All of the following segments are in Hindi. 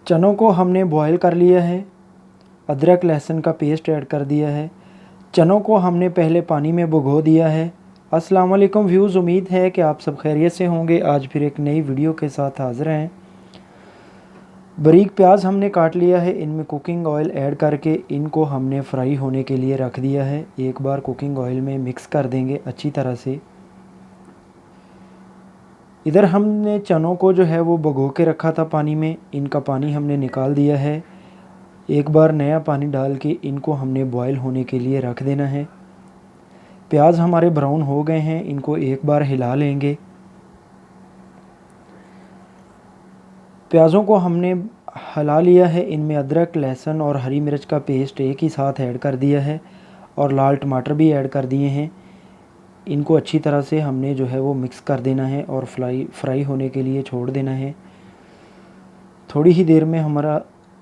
चनों को हमने बॉयल कर लिया है, अदरक लहसुन का पेस्ट ऐड कर दिया है। चनों को हमने पहले पानी में भिगो दिया है। अस्सलाम वालेकुम व्यूज़, उम्मीद है कि आप सब खैरियत से होंगे। आज फिर एक नई वीडियो के साथ हाज़िर हैं। बारीक प्याज हमने काट लिया है, इनमें कुकिंग ऑयल ऐड करके इनको हमने फ्राई होने के लिए रख दिया है। एक बार कुकिंग ऑयल में मिक्स कर देंगे अच्छी तरह से। इधर हमने चनों को जो है वो भिगो के रखा था पानी में, इनका पानी हमने निकाल दिया है। एक बार नया पानी डाल के इनको हमने बॉयल होने के लिए रख देना है। प्याज हमारे ब्राउन हो गए हैं, इनको एक बार हिला लेंगे। प्याज़ों को हमने हिला लिया है, इनमें अदरक लहसुन और हरी मिर्च का पेस्ट एक ही साथ ऐड कर दिया है और लाल टमाटर भी ऐड कर दिए हैं। इनको अच्छी तरह से हमने जो है वो मिक्स कर देना है और फ्राई होने के लिए छोड़ देना है। थोड़ी ही देर में हमारा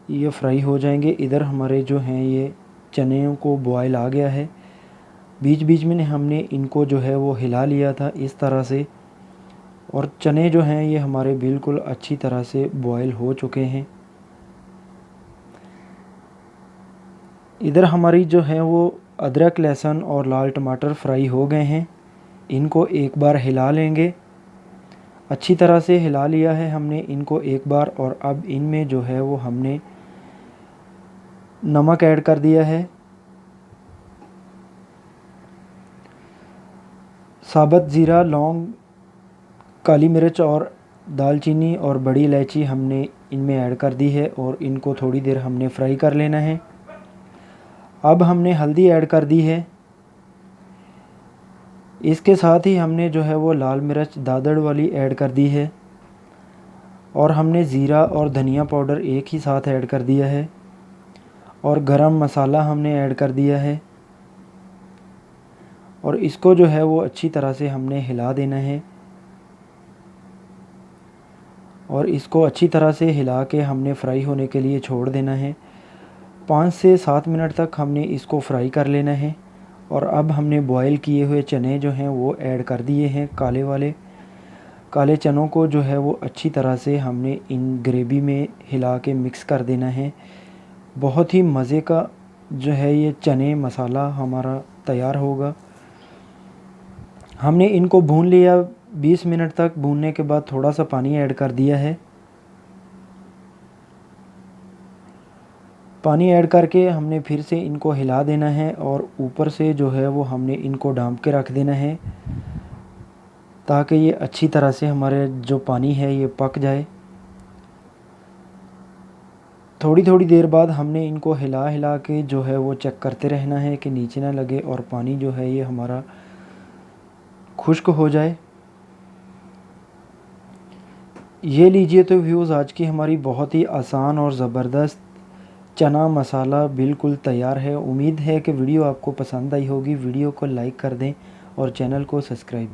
ये फ्राई हो जाएंगे। इधर हमारे जो हैं ये चने को बॉयल आ गया है। बीच बीच में हमने इनको जो है वो हिला लिया था इस तरह से, और चने जो हैं ये हमारे बिल्कुल अच्छी तरह से बॉयल हो चुके हैं। इधर हमारी जो है वो अदरक लहसुन और लाल टमाटर फ्राई हो गए हैं। इनको एक बार हिला लेंगे। अच्छी तरह से हिला लिया है हमने इनको एक बार, और अब इनमें जो है वो हमने नमक ऐड कर दिया है। साबुत ज़ीरा, लौंग, काली मिर्च और दालचीनी और बड़ी इलायची हमने इनमें ऐड कर दी है और इनको थोड़ी देर हमने फ्राई कर लेना है। अब हमने हल्दी ऐड कर दी है। इसके साथ ही हमने जो है वो लाल मिर्च दादड़ वाली ऐड कर दी है, और हमने ज़ीरा और धनिया पाउडर एक ही साथ ऐड कर दिया है, और गरम मसाला हमने ऐड कर दिया है। और इसको जो है वो अच्छी तरह से हमने हिला देना है, और इसको अच्छी तरह से हिला के हमने फ्राई होने के लिए छोड़ देना है। 5 से 7 मिनट तक हमने इसको फ्राई कर लेना है। और अब हमने बॉयल किए हुए चने जो हैं वो ऐड कर दिए हैं, काले चनों को जो है वो अच्छी तरह से हमने इन ग्रेवी में हिला के मिक्स कर देना है। बहुत ही मज़े का जो है ये चने मसाला हमारा तैयार होगा। हमने इनको भून लिया। 20 मिनट तक भूनने के बाद थोड़ा सा पानी ऐड कर दिया है। पानी ऐड करके हमने फिर से इनको हिला देना है, और ऊपर से जो है वो हमने इनको ढाँप के रख देना है ताकि ये अच्छी तरह से हमारे जो पानी है ये पक जाए। थोड़ी थोड़ी देर बाद हमने इनको हिला हिला के जो है वो चेक करते रहना है कि नीचे ना लगे और पानी जो है ये हमारा खुश्क हो जाए। ये लीजिए तो व्यूज़, आज की हमारी बहुत ही आसान और ज़बरदस्त चना मसाला बिल्कुल तैयार है। उम्मीद है कि वीडियो आपको पसंद आई होगी। वीडियो को लाइक कर दें और चैनल को सब्सक्राइब